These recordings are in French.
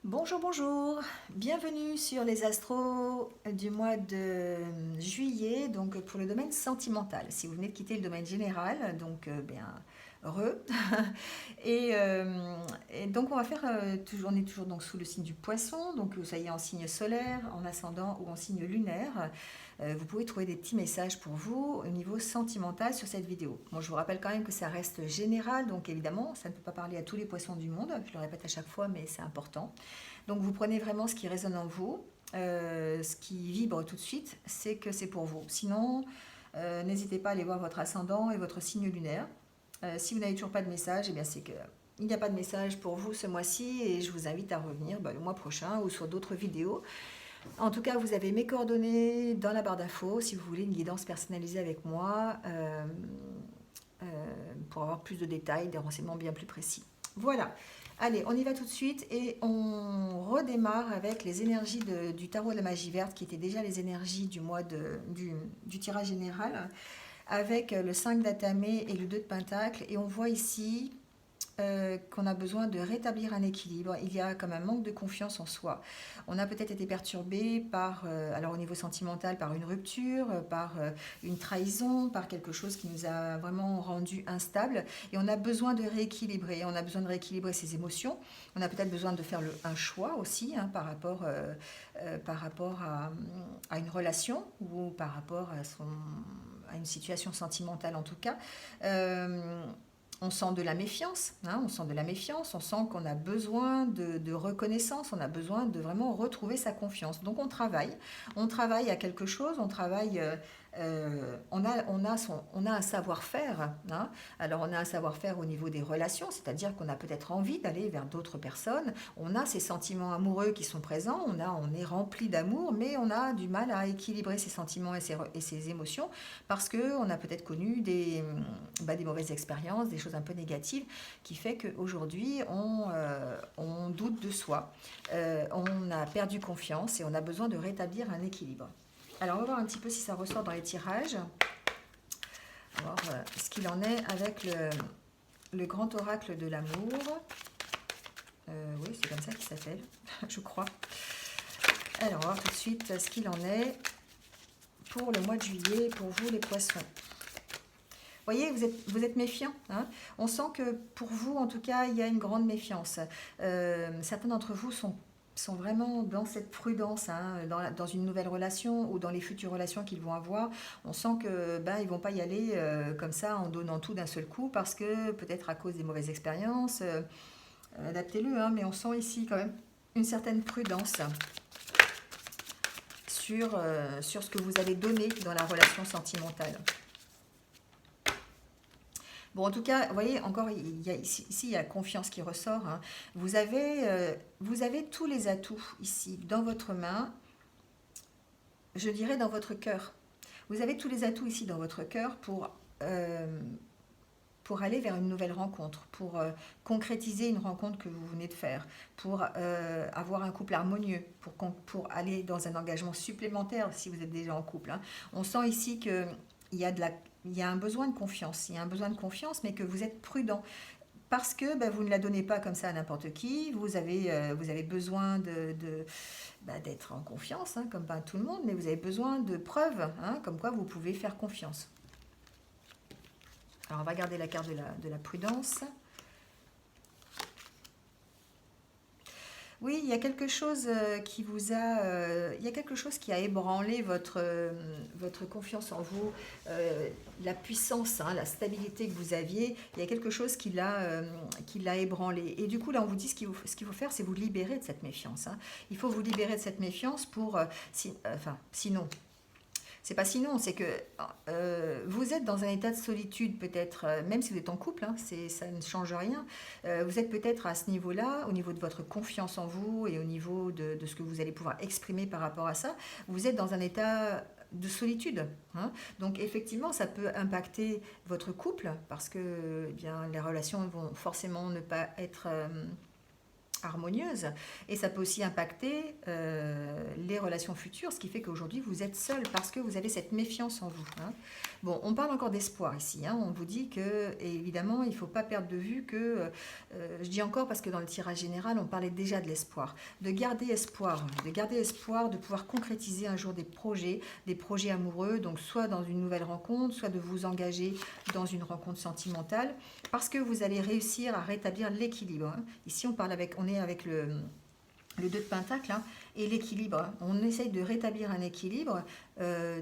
Bonjour, bonjour, bienvenue sur les astros du mois de juillet, donc pour le domaine sentimental. Si vous venez de quitter le domaine général, donc bien heureux. Et, donc on va faire, on est toujours donc sous le signe du poisson, donc ça y est en signe solaire, en ascendant ou en signe lunaire. Vous pouvez trouver des petits messages pour vous au niveau sentimental sur cette vidéo. Bon, je vous rappelle quand même que ça reste général, donc évidemment, ça ne peut pas parler à tous les poissons du monde, je le répète à chaque fois, mais c'est important. Donc vous prenez vraiment ce qui résonne en vous, ce qui vibre tout de suite, c'est que c'est pour vous. Sinon, n'hésitez pas à aller voir votre ascendant et votre signe lunaire. Si vous n'avez toujours pas de message, eh bien c'est que il n'y a pas de message pour vous ce mois-ci et je vous invite à revenir le mois prochain ou sur d'autres vidéos. En tout cas, vous avez mes coordonnées dans la barre d'infos si vous voulez une guidance personnalisée avec moi euh, pour avoir plus de détails, des renseignements bien plus précis. Voilà. Allez, on y va tout de suite et on redémarre avec les énergies du tarot de la magie verte qui étaient déjà les énergies du mois du tirage général avec le 5 d'atamé et le 2 de pentacle. Et on voit ici qu'on a besoin de rétablir un équilibre. Il y a comme un manque de confiance en soi. On a peut-être été perturbé par, alors au niveau sentimental, par une rupture, par une trahison, par quelque chose qui nous a vraiment rendu instable. Et on a besoin de rééquilibrer. On a besoin de rééquilibrer ses émotions. On a peut-être besoin de faire un choix aussi par rapport à une relation ou par rapport à une situation sentimentale en tout cas. On sent de la méfiance, hein, on sent de la méfiance, on sent qu'on a besoin de reconnaissance, on a besoin de vraiment retrouver sa confiance. Donc on travaille à quelque chose, on travaille, on a un savoir-faire. Hein. Alors on a un savoir-faire au niveau des relations, c'est-à-dire qu'on a peut-être envie d'aller vers d'autres personnes, on a ces sentiments amoureux qui sont présents, on est rempli d'amour, mais on a du mal à équilibrer ses sentiments et ses émotions parce qu'on a peut-être connu des mauvaises expériences, des choses un peu négatives, qui fait qu'aujourd'hui, on doute de soi, on a perdu confiance et on a besoin de rétablir un équilibre. Alors, on va voir un petit peu si ça ressort dans les tirages. On va voir ce qu'il en est avec le grand oracle de l'amour. Oui, c'est comme ça qu'il s'appelle, je crois. Alors, on va voir tout de suite ce qu'il en est pour le mois de juillet, pour vous les poissons. Vous voyez, vous êtes méfiant. Hein. On sent que pour vous, en tout cas, il y a une grande méfiance. Certains d'entre vous sont vraiment dans cette prudence, hein, dans une nouvelle relation ou dans les futures relations qu'ils vont avoir. On sent que ils vont pas y aller comme ça en donnant tout d'un seul coup parce que peut-être à cause des mauvaises expériences. Adaptez-le, hein, mais on sent ici quand même une certaine prudence sur ce que vous avez donné dans la relation sentimentale. Bon, en tout cas, vous voyez, encore, ici, il y a confiance qui ressort. Hein. Vous avez tous les atouts ici, dans votre main, je dirais dans votre cœur. Vous avez tous les atouts ici dans votre cœur pour aller vers une nouvelle rencontre, pour concrétiser une rencontre que vous venez de faire, pour avoir un couple harmonieux, pour aller dans un engagement supplémentaire si vous êtes déjà en couple. Hein. On sent ici que il y a un besoin de confiance, il y a un besoin de confiance, mais que vous êtes prudent. Parce que vous ne la donnez pas comme ça à n'importe qui, vous avez besoin d'être en confiance, hein, comme pas tout le monde, mais vous avez besoin de preuves, hein, comme quoi vous pouvez faire confiance. Alors on va garder la carte de la prudence. Oui, il y a quelque chose qui vous a, il y a quelque chose qui a ébranlé votre confiance en vous, la puissance, hein, la stabilité que vous aviez. Il y a quelque chose qui l'a ébranlé. Et du coup, là, on vous dit ce qu'il faut faire, c'est vous libérer de cette méfiance. Hein. Il faut vous libérer de cette méfiance pour, sinon, c'est pas sinon, c'est que vous êtes dans un état de solitude peut-être, même si vous êtes en couple, hein, ça ne change rien. Vous êtes peut-être à ce niveau-là, au niveau de votre confiance en vous et au niveau de ce que vous allez pouvoir exprimer par rapport à ça. Vous êtes dans un état de solitude. Hein. Donc effectivement, ça peut impacter votre couple parce que les relations vont forcément ne pas être harmonieuse, et ça peut aussi impacter les relations futures, ce qui fait qu'aujourd'hui vous êtes seul parce que vous avez cette méfiance en vous, hein. Bon, on parle encore d'espoir ici, hein. On vous dit que, et évidemment, il ne faut pas perdre de vue que, je dis encore parce que dans le tirage général, on parlait déjà de l'espoir, de garder espoir, de pouvoir concrétiser un jour des projets amoureux, donc soit dans une nouvelle rencontre, soit de vous engager dans une rencontre sentimentale, parce que vous allez réussir à rétablir l'équilibre, hein. Ici, on est avec le 2 de Pentacle, hein, et l'équilibre, hein. On essaye de rétablir un équilibre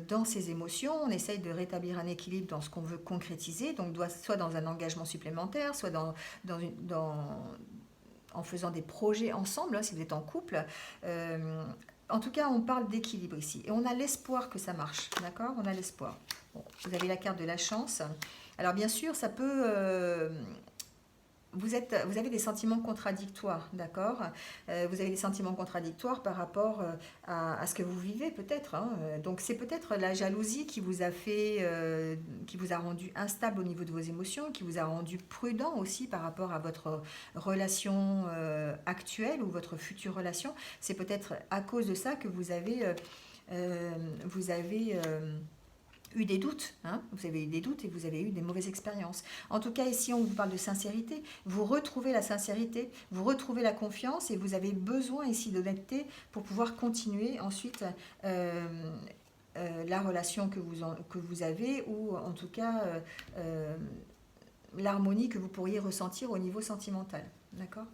dans ses émotions, on essaye de rétablir un équilibre dans ce qu'on veut concrétiser, donc soit dans un engagement supplémentaire, soit en faisant des projets ensemble, hein, si vous êtes en couple. En tout cas, on parle d'équilibre ici. Et on a l'espoir que ça marche, d'accord? On a l'espoir. Bon, vous avez la carte de la chance. Alors bien sûr, ça peut... vous avez des sentiments contradictoires, d'accord? Vous avez des sentiments contradictoires par rapport à ce que vous vivez peut-être, hein. Donc c'est peut-être la jalousie qui vous a qui vous a rendu instable au niveau de vos émotions, qui vous a rendu prudent aussi par rapport à votre relation actuelle ou votre future relation. C'est peut-être à cause de ça que vous avez eu des doutes, hein, vous avez eu des doutes et vous avez eu des mauvaises expériences. En tout cas, ici, on vous parle de sincérité. Vous retrouvez la sincérité, vous retrouvez la confiance et vous avez besoin ici d'honnêteté pour pouvoir continuer ensuite la relation que vous avez ou en tout cas l'harmonie que vous pourriez ressentir au niveau sentimental. D'accord?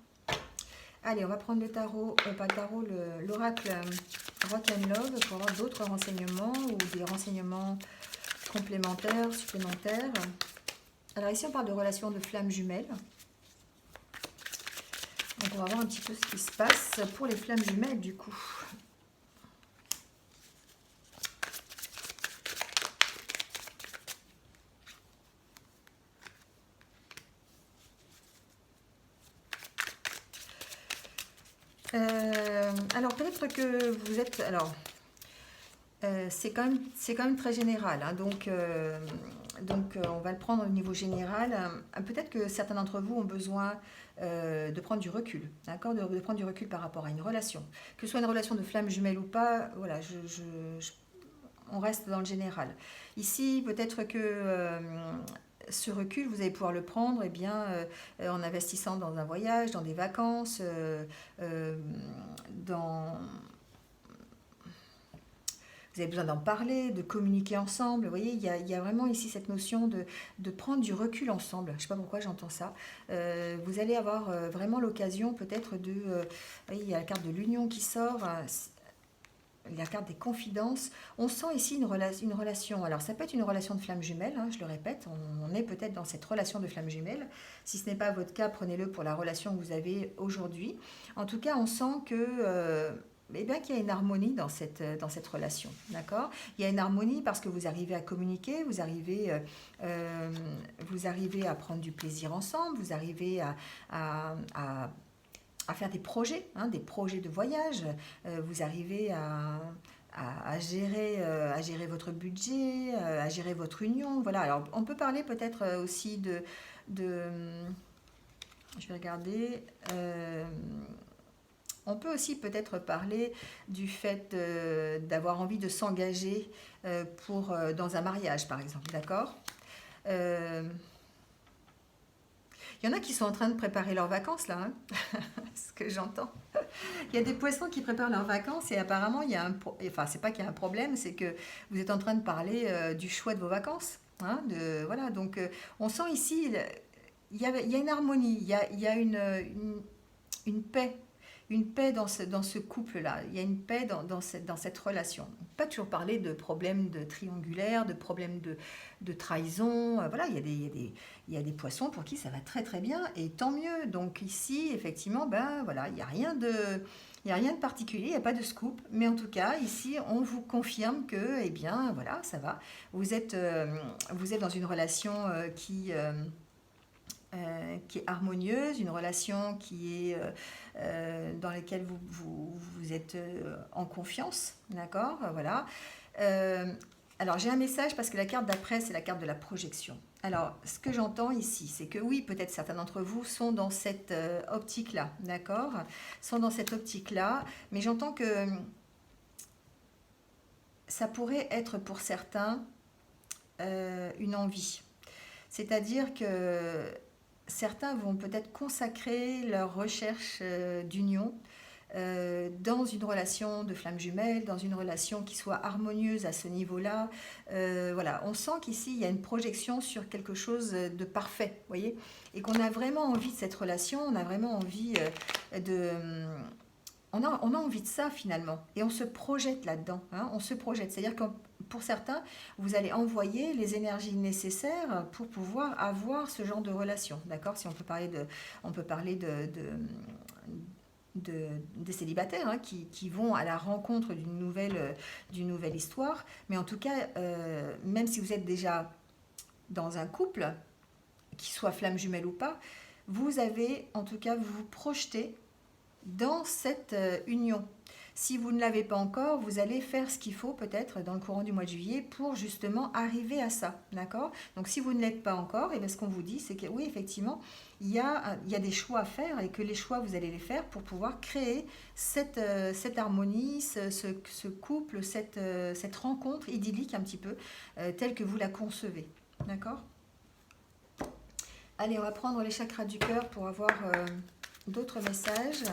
Allez, on va prendre le tarot, pas le tarot, l'oracle Rock and Love pour avoir d'autres renseignements ou des renseignements complémentaires, supplémentaires. Alors ici, on parle de relation de flammes jumelles. Donc on va voir un petit peu ce qui se passe pour les flammes jumelles du coup. Alors peut-être que vous êtes... Alors, c'est quand même très général, hein, donc on va le prendre au niveau général. Peut-être que certains d'entre vous ont besoin de prendre du recul, d'accord, de prendre du recul par rapport à une relation. Que ce soit une relation de flamme jumelle ou pas, voilà, on reste dans le général. Ici, peut-être que ce recul, vous allez pouvoir le prendre eh bien, en investissant dans un voyage, dans des vacances, dans... Vous avez besoin d'en parler, de communiquer ensemble. Vous voyez, il y a vraiment ici cette notion de prendre du recul ensemble. Je ne sais pas pourquoi j'entends ça. Vous allez avoir vraiment l'occasion peut-être de... vous voyez, il y a la carte de l'union qui sort, la carte des confidences. On sent ici une relation. Alors, ça peut être une relation de flamme jumelle, hein, je le répète. On est peut-être dans cette relation de flamme jumelle. Si ce n'est pas votre cas, prenez-le pour la relation que vous avez aujourd'hui. En tout cas, on sent que... eh bien, qu'il y a une harmonie dans cette relation, d'accord? Il y a une harmonie parce que vous arrivez à communiquer, vous arrivez à prendre du plaisir ensemble, vous arrivez à faire des projets, hein, des projets de voyage, vous arrivez à gérer votre budget, à gérer votre union, voilà. Alors, on peut parler peut-être aussi je vais regarder... on peut aussi peut-être parler du fait d'avoir envie de s'engager dans un mariage, par exemple, d'accord? Il y en a qui sont en train de préparer leurs vacances, là, hein, ce que j'entends. Il y a des poissons qui préparent leurs vacances et apparemment, il y a enfin, c'est pas qu'il y a un problème, c'est que vous êtes en train de parler du choix de vos vacances, hein, voilà, donc on sent ici, il y a une harmonie, il y a une paix. Une paix dans ce couple-là, il y a une paix dans cette relation. Pas toujours parler de problèmes de triangulaire, de problèmes de trahison. Voilà, il y a des poissons pour qui ça va très très bien et tant mieux. Donc ici, effectivement, ben voilà, il n'y a rien de particulier, il n'y a pas de scoop. Mais en tout cas, ici, on vous confirme que, eh bien, voilà, ça va. Vous êtes dans une relation qui est harmonieuse, une relation qui est dans laquelle vous êtes en confiance, d'accord, voilà. Alors j'ai un message parce que la carte d'après c'est la carte de la projection. Alors, ce que j'entends ici, c'est que oui, peut-être certains d'entre vous sont dans cette optique-là, d'accord? Sont dans cette optique-là, mais j'entends que ça pourrait être pour certains une envie. C'est-à-dire que certains vont peut-être consacrer leur recherche d'union dans une relation de flamme jumelle, dans une relation qui soit harmonieuse à ce niveau-là. Voilà, on sent qu'ici, il y a une projection sur quelque chose de parfait, vous voyez, et qu'on a vraiment envie de cette relation, on a vraiment envie de... on a envie de ça finalement, et on se projette là-dedans, hein, on se projette. C'est-à-dire que pour certains, vous allez envoyer les énergies nécessaires pour pouvoir avoir ce genre de relation, d'accord? Si on peut parler des célibataires hein, qui vont à la rencontre d'une nouvelle histoire. Mais en tout cas, même si vous êtes déjà dans un couple, qui soit flamme jumelle ou pas, vous avez en tout cas, vous vous projetez dans cette union. Si vous ne l'avez pas encore, vous allez faire ce qu'il faut peut-être dans le courant du mois de juillet pour justement arriver à ça, d'accord? Donc si vous ne l'êtes pas encore, et bien ce qu'on vous dit, c'est que oui, effectivement, il y a des choix à faire et que les choix, vous allez les faire pour pouvoir créer cette harmonie, ce couple, cette rencontre idyllique un petit peu, telle que vous la concevez, d'accord? Allez, on va prendre les chakras du cœur pour avoir d'autres messages.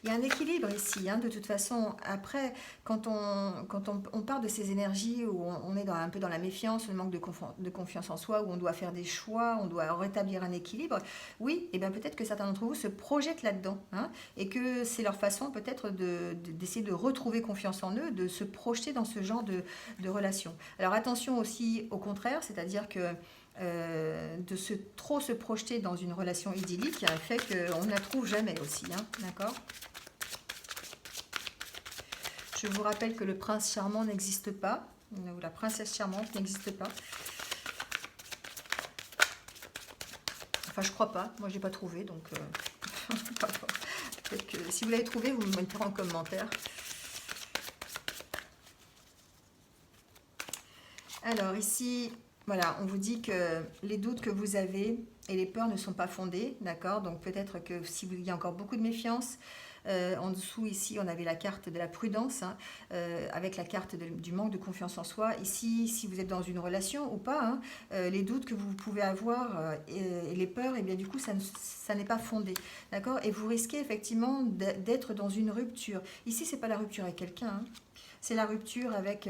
Il y a un équilibre ici, hein, de toute façon. Après, quand on part de ces énergies où on est un peu dans la méfiance, le manque de confiance en soi, où on doit faire des choix, on doit rétablir un équilibre, oui, et bien peut-être que certains d'entre vous se projettent là-dedans, hein, et que c'est leur façon peut-être d'essayer de retrouver confiance en eux, de se projeter dans ce genre de relation. Alors attention aussi au contraire, c'est-à-dire que trop se projeter dans une relation idyllique fait qu'on ne la trouve jamais aussi, hein, d'accord? Je vous rappelle que le prince charmant n'existe pas, ou la princesse charmante n'existe pas. Enfin, je crois pas. Moi, je l'ai pas trouvé, donc peut-être que si vous l'avez trouvé, vous me mettrez en commentaire. Alors ici, voilà, on vous dit que les doutes que vous avez et les peurs ne sont pas fondés, d'accord? Donc peut-être que il y a encore beaucoup de méfiance. En dessous, ici, on avait la carte de la prudence, hein, avec la carte du manque de confiance en soi. Ici, si vous êtes dans une relation ou pas, hein, les doutes que vous pouvez avoir et les peurs, et bien du coup, ça n'est pas fondé, d'accord? Et vous risquez effectivement d'être dans une rupture. Ici, c'est pas la rupture avec quelqu'un, hein. C'est la rupture avec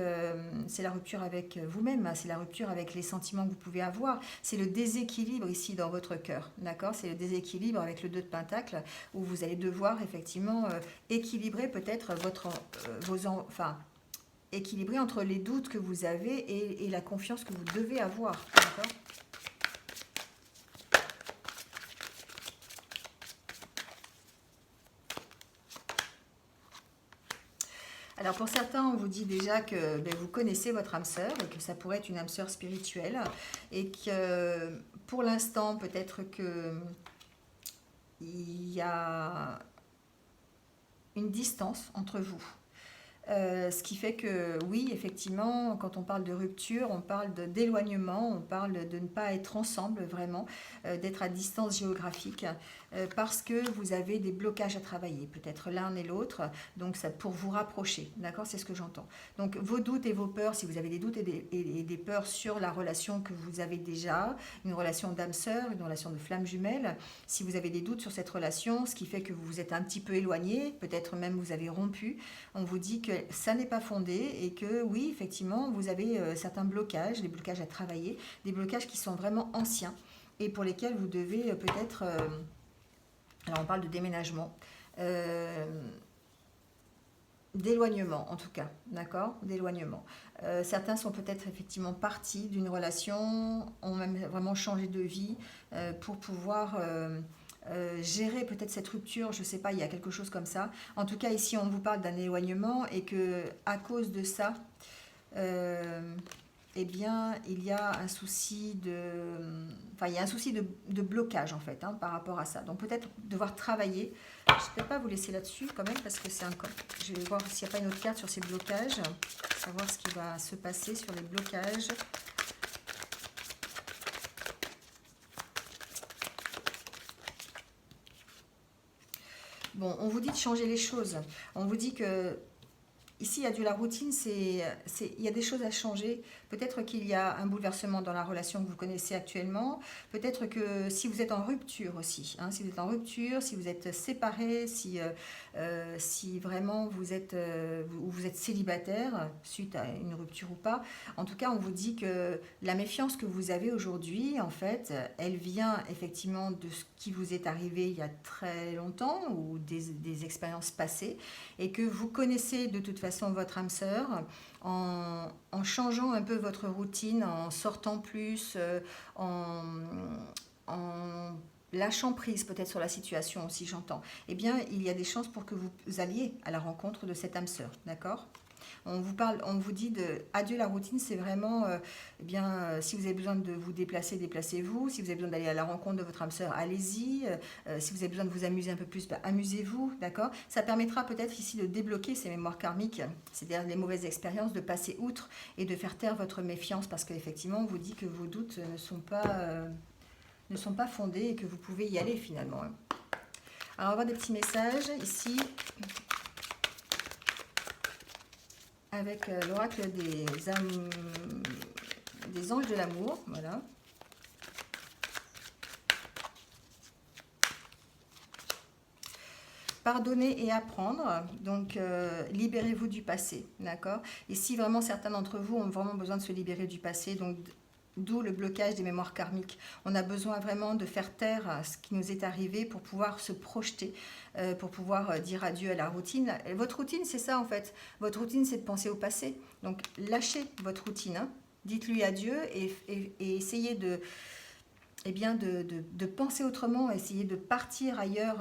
vous-même, hein, c'est la rupture avec les sentiments que vous pouvez avoir. C'est le déséquilibre ici dans votre cœur, d'accord? C'est le déséquilibre avec le 2 de Pentacle où vous allez devoir effectivement équilibrer peut-être enfin, équilibrer entre les doutes que vous avez et la confiance que vous devez avoir, d'accord? Alors pour certains, on vous dit déjà que vous connaissez votre âme sœur et que ça pourrait être une âme sœur spirituelle et que pour l'instant, peut-être que il y a une distance entre vous. Ce qui fait que oui, effectivement, quand on parle de rupture, on parle d'éloignement, on parle de ne pas être ensemble vraiment, d'être à distance géographique, parce que vous avez des blocages à travailler, peut-être l'un et l'autre, donc ça pour vous rapprocher, d'accord? C'est ce que j'entends. Donc vos doutes et vos peurs, si vous avez des doutes et des peurs sur la relation que vous avez déjà, une relation d'âme sœur, une relation de flamme jumelle, si vous avez des doutes sur cette relation, ce qui fait que vous vous êtes un petit peu éloigné, peut-être même vous avez rompu, on vous dit que ça n'est pas fondé et que oui, effectivement, vous avez certains blocages, des blocages à travailler, des blocages qui sont vraiment anciens et pour lesquels vous devez peut-être... alors on parle de déménagement, d'éloignement en tout cas, d'accord? D'éloignement. Certains sont peut-être effectivement partis d'une relation, ont même vraiment changé de vie pour pouvoir... gérer peut-être cette rupture, je ne sais pas, il y a quelque chose comme ça. En tout cas, ici, on vous parle d'un éloignement et que à cause de ça, eh bien, il y a un souci enfin, il y a un souci de blocage en fait, hein, par rapport à ça. Donc peut-être devoir travailler. Je ne vais pas vous laisser là-dessus quand même parce que c'est un... Je vais voir s'il n'y a pas une autre carte sur ces blocages, savoir ce qui va se passer sur les blocages. Bon, on vous dit de changer les choses. On vous dit que ici, il y a de la routine, il y a des choses à changer. Peut-être qu'il y a un bouleversement dans la relation que vous connaissez actuellement. Peut-être que si vous êtes en rupture aussi, hein, si vous êtes en rupture, si vous êtes séparés, si vraiment vous êtes célibataire suite à une rupture ou pas. En tout cas, on vous dit que la méfiance que vous avez aujourd'hui, en fait, elle vient effectivement de ce qui vous est arrivé il y a très longtemps ou des expériences passées et que vous connaissez de toute façon votre âme sœur en changeant un peu votre routine, en sortant plus, en lâchant prise peut-être sur la situation aussi, j'entends, eh bien, il y a des chances pour que vous alliez à la rencontre de cette âme sœur, d'accord? On vous dit de adieu la routine, c'est vraiment, eh bien, si vous avez besoin de vous déplacer, déplacez-vous. Si vous avez besoin d'aller à la rencontre de votre âme sœur, allez-y. Si vous avez besoin de vous amuser un peu plus, bah, amusez-vous, d'accord? Ça permettra peut-être ici de débloquer ces mémoires karmiques, c'est-à-dire les mauvaises expériences, de passer outre et de faire taire votre méfiance, parce qu'effectivement, on vous dit que vos doutes ne sont pas fondés et que vous pouvez y aller finalement. Alors, on va voir des petits messages ici. Avec l'oracle des anges de l'amour, voilà. Pardonner et apprendre, donc libérez-vous du passé, d'accord? Et si vraiment certains d'entre vous ont vraiment besoin de se libérer du passé, donc d'où le blocage des mémoires karmiques. On a besoin vraiment de faire taire ce qui nous est arrivé pour pouvoir se projeter, pour pouvoir dire adieu à la routine. Et votre routine, c'est ça en fait. Votre routine, c'est de penser au passé. Donc lâchez votre routine, hein. Dites-lui adieu et essayez eh bien, de penser autrement, essayez de partir ailleurs,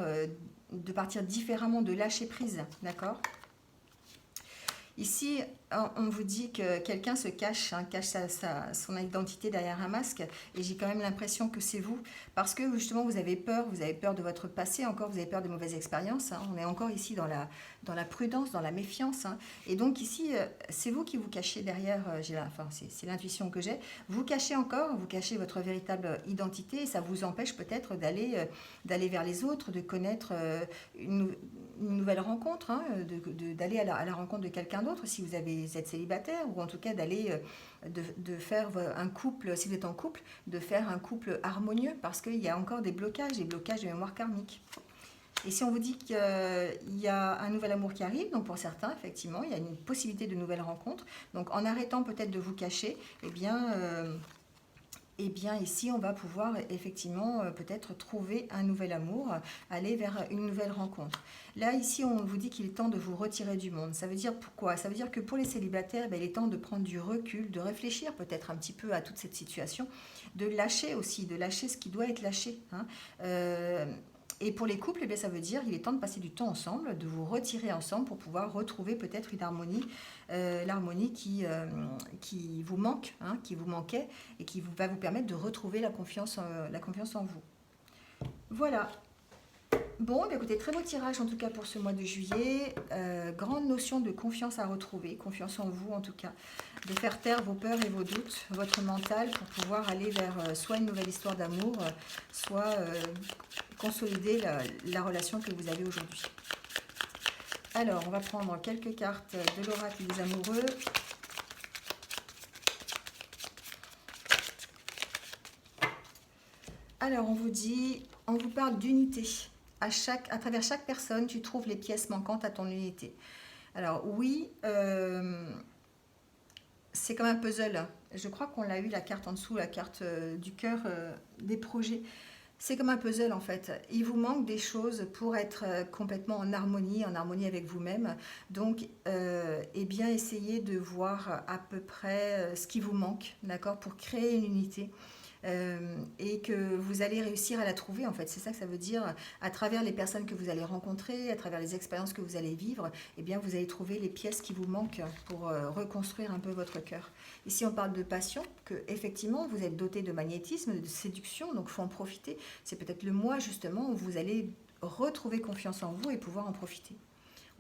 de partir différemment, de lâcher prise, d'accord? Ici, on vous dit que quelqu'un se cache, hein, cache son identité derrière un masque, et j'ai quand même l'impression que c'est vous, parce que justement vous avez peur de votre passé, encore vous avez peur des mauvaises expériences, hein. On est encore ici dans la prudence, dans la méfiance, hein. Et donc ici, c'est vous qui vous cachez derrière, enfin c'est l'intuition que j'ai, vous cachez votre véritable identité, et ça vous empêche peut-être d'aller vers les autres, de connaître une nouvelle rencontre, hein, d'aller à la rencontre de quelqu'un d'autre si vous êtes célibataire, ou en tout cas d'aller de faire un couple, si vous êtes en couple, de faire un couple harmonieux, parce qu'il y a encore des blocages de mémoire karmique. Et si on vous dit qu'il y a un nouvel amour qui arrive, donc pour certains, effectivement, il y a une possibilité de nouvelles rencontres, donc en arrêtant peut-être de vous cacher, eh bien, ici, on va pouvoir effectivement peut-être trouver un nouvel amour, aller vers une nouvelle rencontre. Là, ici, on vous dit qu'il est temps de vous retirer du monde. Ça veut dire pourquoi? Ça veut dire que pour les célibataires, il est temps de prendre du recul, de réfléchir peut-être un petit peu à toute cette situation, de lâcher aussi, de lâcher ce qui doit être lâché, hein. Et pour les couples, ça veut dire qu'il est temps de passer du temps ensemble, de vous retirer ensemble pour pouvoir retrouver peut-être une harmonie, l'harmonie qui vous manque, hein, qui vous manquait, et qui va vous permettre de retrouver la confiance en vous. Voilà. Bon, écoutez, très beau tirage en tout cas pour ce mois de juillet. Grande notion de confiance à retrouver, confiance en vous en tout cas. De faire taire vos peurs et vos doutes, votre mental, pour pouvoir aller vers soit une nouvelle histoire d'amour, soit consolider la relation que vous avez aujourd'hui. Alors, on va prendre quelques cartes de l'oracle des amoureux. Alors, on vous parle d'unité. À travers chaque personne, tu trouves les pièces manquantes à ton unité. Alors oui, c'est comme un puzzle. Je crois qu'on l'a eu, la carte en dessous, la carte du cœur des projets. C'est comme un puzzle en fait. Il vous manque des choses pour être complètement en harmonie avec vous-même. Donc, eh bien, essayez de voir à peu près ce qui vous manque, d'accord, pour créer une unité. et que vous allez réussir à la trouver en fait. C'est ça que ça veut dire. À travers les personnes que vous allez rencontrer, à travers les expériences que vous allez vivre, eh bien vous allez trouver les pièces qui vous manquent pour reconstruire un peu votre cœur. Ici on parle de passion, que effectivement vous êtes doté de magnétisme, de séduction, donc il faut en profiter. C'est peut-être le mois justement où vous allez retrouver confiance en vous et pouvoir en profiter.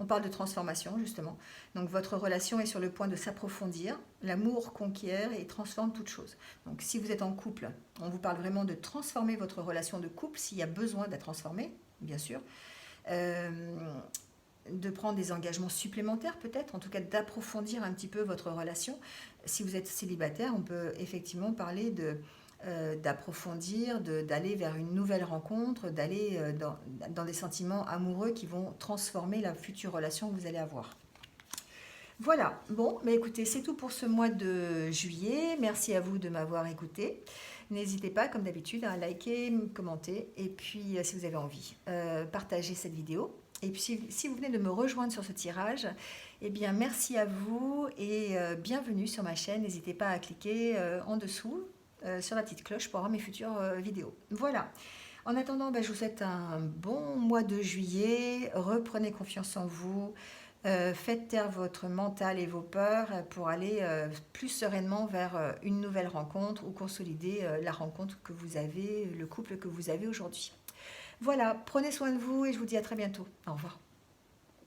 On parle de transformation, justement. Donc, votre relation est sur le point de s'approfondir. L'amour conquiert et transforme toute chose. Donc, si vous êtes en couple, on vous parle vraiment de transformer votre relation de couple s'il y a besoin d'être transformé, bien sûr. Euh, de prendre des engagements supplémentaires, peut-être, en tout cas d'approfondir un petit peu votre relation. Si vous êtes célibataire, on peut effectivement parler d'approfondir, d'aller vers une nouvelle rencontre, d'aller dans des sentiments amoureux qui vont transformer la future relation que vous allez avoir. Voilà, bon, mais écoutez, c'est tout pour ce mois de juillet. Merci à vous de m'avoir écouté. N'hésitez pas, comme d'habitude, à liker, commenter, et puis, si vous avez envie, partagez cette vidéo. Et puis, si vous venez de me rejoindre sur ce tirage, eh bien, merci à vous et bienvenue sur ma chaîne. N'hésitez pas à cliquer en dessous sur la petite cloche pour avoir mes futures vidéos. Voilà. En attendant, ben, je vous souhaite un bon mois de juillet. Reprenez confiance en vous. Faites taire votre mental et vos peurs pour aller plus sereinement vers une nouvelle rencontre ou consolider la rencontre que vous avez, le couple que vous avez aujourd'hui. Voilà, prenez soin de vous et je vous dis à très bientôt. Au revoir.